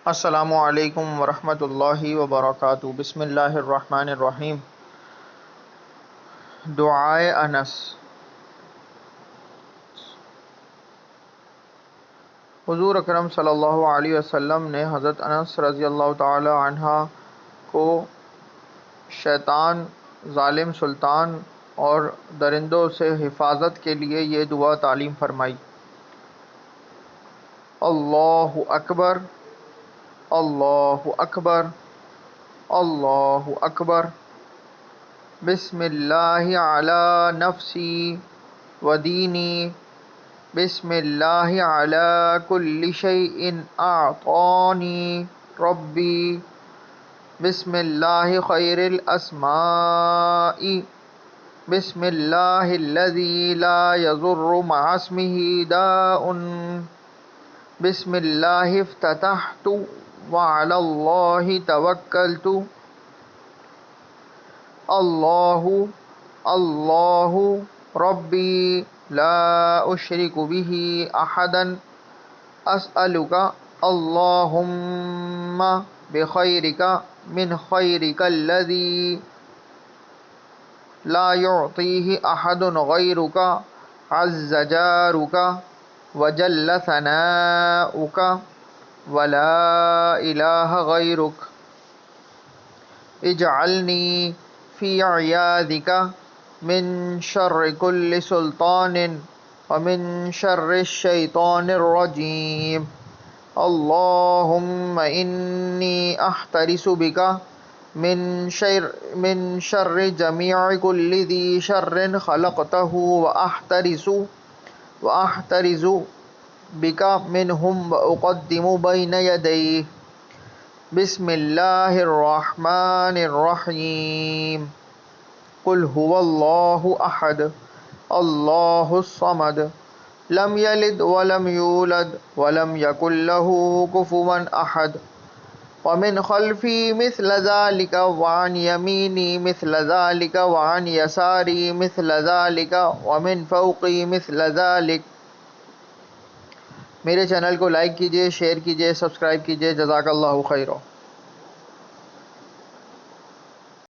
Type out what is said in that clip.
السلام علیکم ورحمۃ اللہ وبرکاتہ۔ بسم اللہ الرحمن الرحیم۔ دعائے انس۔ حضور اکرم صلی اللہ علیہ وسلم نے حضرت انس رضی اللہ تعالی عنہ کو شیطان، ظالم سلطان اور درندوں سے حفاظت کے لیے یہ دعا تعلیم فرمائی: اللہ اکبر، اللہ اکبر، اللہ اکبر، بسم اللہ علی نفسی و دینی، بسم اللہ علی کل شیء اعطانی ربی، بسم اللہ خیر الاسماء، بسم اللہ الذی لا یضر مع اسمہ داء، بسم اللہ افتتحت وعلی اللہ توکلت، اللہ اللہ ربی لا اشرک بہ احدا، اسألک اللہم بخیرک من خیرک الذی لا یعطیہ احد غیرک عز جارک وجل ثناؤک ولا الہ غیرک، اجعلنی فی عیاذک من شر کل سلطان ومن شر الشیطان الرجیم، اللہم انی احترس بک من شر جمیع کل ذی شر خلقتہ واحترز بک منہم واقدم بین یدیہ، بسم اللہ الرحمن الرحیم، قل هو اللہ احد اللہ الصمد لم یلد ولم یولد ولم یکن لہ کفوا احد، ومن خلفی مثل ذلک وعن یمینی مثل ذلک وعن یساری مثل ذلک ومن فوقی مثل ذلک۔ میرے چینل کو لائک کیجئے، شیئر کیجئے، سبسکرائب کیجئے۔ جزاک اللہ خیرا۔